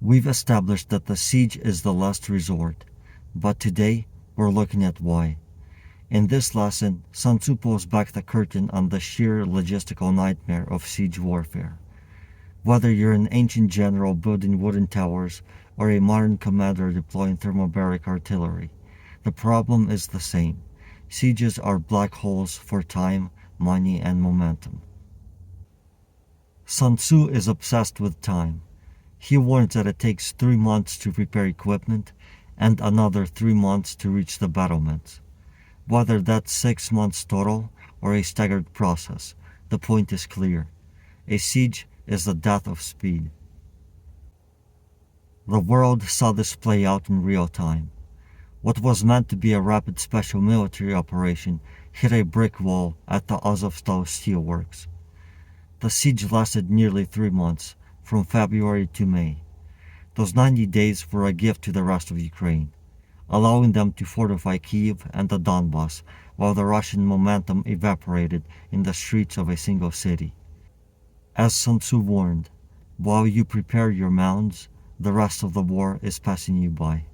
We've established that the siege is the last resort, but today we're looking at why. In this lesson, Sun Tzu pulls back the curtain on the sheer logistical nightmare of siege warfare. Whether you're an ancient general building wooden towers or a modern commander deploying thermobaric artillery, the problem is the same. Sieges are black holes for time, money, and momentum. Sun Tzu is obsessed with time. He warns that it takes 3 months to prepare equipment and another 3 months to reach the battlements. Whether that's 6 months total or a staggered process, the point is clear. A siege is the death of speed. The world saw this play out in real time. What was meant to be a rapid special military operation hit a brick wall at the Azovstal steelworks. The siege lasted nearly 3 months, from February to May. Those 90 days were a gift to the rest of Ukraine, allowing them to fortify Kyiv and the Donbas while the Russian momentum evaporated in the streets of a single city. As Sun Tzu warned, while you prepare your mounds, the rest of the war is passing you by.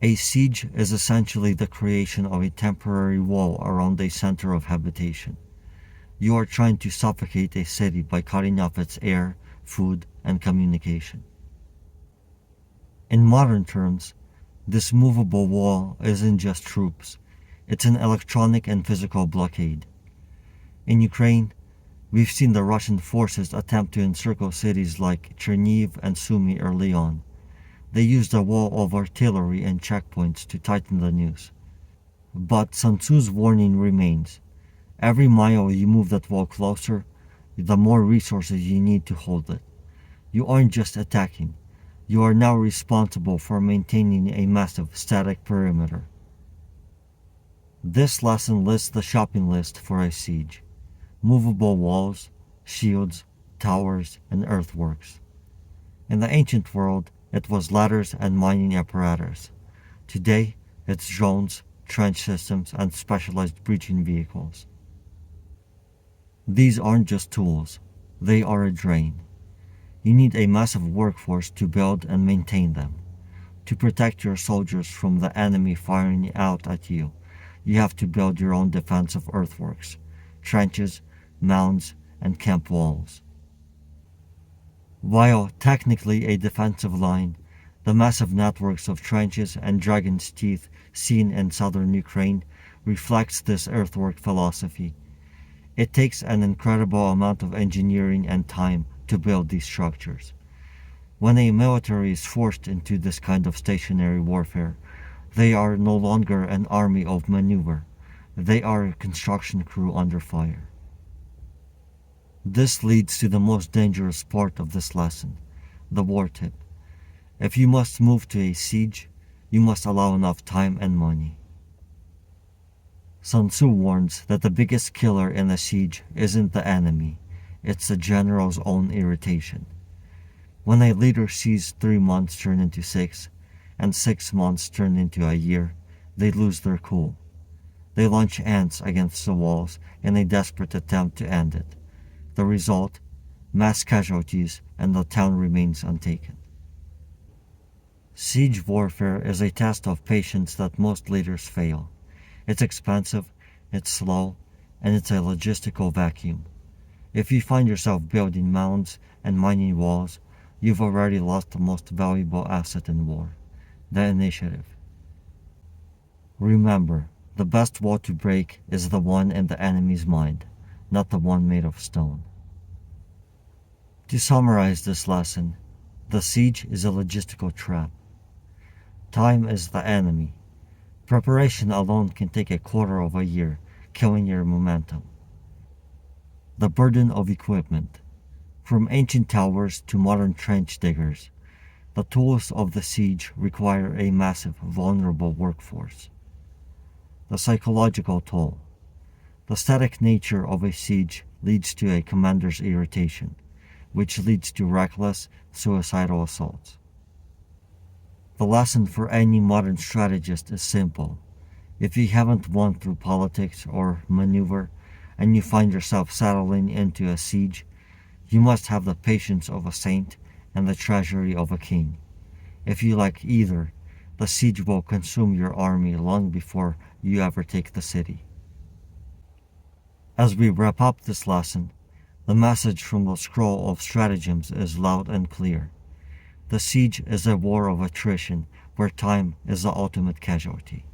A siege is essentially the creation of a temporary wall around a center of habitation. You are trying to suffocate a city by cutting off its air, food, and communication. In modern terms, this movable wall isn't just troops, it's an electronic and physical blockade. In Ukraine, we've seen the Russian forces attempt to encircle cities like Chernihiv and Sumy early on. They used a wall of artillery and checkpoints to tighten the noose. But Sun Tzu's warning remains. Every mile you move that wall closer, the more resources you need to hold it. You aren't just attacking. You are now responsible for maintaining a massive static perimeter. This lesson lists the shopping list for a siege. Movable walls, shields, towers, and earthworks. In the ancient world, it was ladders and mining apparatus. Today, it's drones, trench systems, and specialized breaching vehicles. These aren't just tools, they are a drain. You need a massive workforce to build and maintain them. To protect your soldiers from the enemy firing out at you, you have to build your own defensive earthworks, trenches, mounds, and camp walls. While technically a defensive line, the massive networks of trenches and dragon's teeth seen in southern Ukraine reflects this earthwork philosophy. It takes an incredible amount of engineering and time to build these structures. When a military is forced into this kind of stationary warfare, they are no longer an army of maneuver. They are a construction crew under fire. This leads to the most dangerous part of this lesson, the war tip. If you must move to a siege, you must allow enough time and money. Sun Tzu warns that the biggest killer in a siege isn't the enemy, it's the general's own irritation. When a leader sees 3 months turn into 6, and 6 months turn into a year, they lose their cool. They launch ants against the walls in a desperate attempt to end it. The result? Mass casualties, and the town remains untaken. Siege warfare is a test of patience that most leaders fail. It's expensive, it's slow, and it's a logistical vacuum. If you find yourself building mounds and mining walls, you've already lost the most valuable asset in war, the initiative. Remember, the best wall to break is the one in the enemy's mind, not the one made of stone. To summarize this lesson, the siege is a logistical trap. Time is the enemy. Preparation alone can take a quarter of a year, killing your momentum. The burden of equipment. From ancient towers to modern trench diggers, the tools of the siege require a massive, vulnerable workforce. The psychological toll. The static nature of a siege leads to a commander's irritation, which leads to reckless, suicidal assaults. The lesson for any modern strategist is simple. If you haven't won through politics or maneuver, and you find yourself settling into a siege, you must have the patience of a saint and the treasury of a king. If you lack either, the siege will consume your army long before you ever take the city. As we wrap up this lesson, the message from the scroll of stratagems is loud and clear. The siege is a war of attrition where time is the ultimate casualty.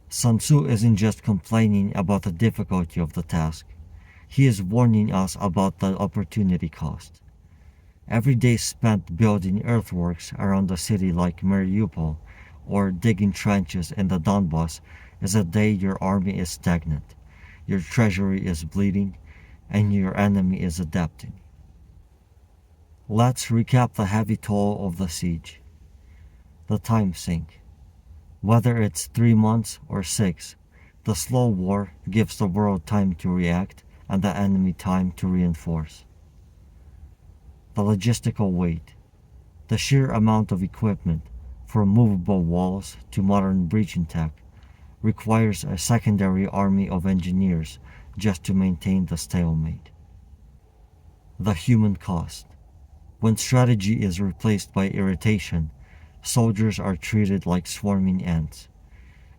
Sun Tzu isn't just complaining about the difficulty of the task, he is warning us about the opportunity cost. Every day spent building earthworks around a city like Mariupol or digging trenches in the Donbas is a day your army is stagnant, your treasury is bleeding, and your enemy is adapting. Let's recap the heavy toll of the siege. The time sink. Whether it's 3 months or 6, the slow war gives the world time to react and the enemy time to reinforce. The logistical weight. The sheer amount of equipment, from movable walls to modern breaching tech, requires a secondary army of engineers just to maintain the stalemate. The human cost. When strategy is replaced by irritation, soldiers are treated like swarming ants.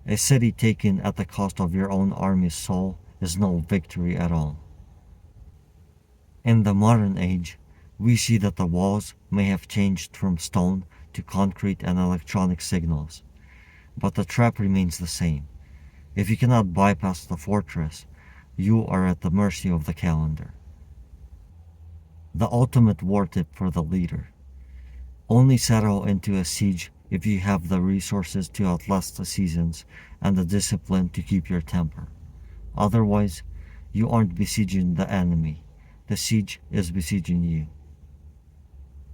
A city taken at the cost of your own army's soul is no victory at all. In the modern age, we see that the walls may have changed from stone to concrete and electronic signals, but the trap remains the same. If you cannot bypass the fortress, you are at the mercy of the calendar. The ultimate war tip for the leader. Only settle into a siege if you have the resources to outlast the seasons and the discipline to keep your temper. Otherwise, you aren't besieging the enemy. The siege is besieging you.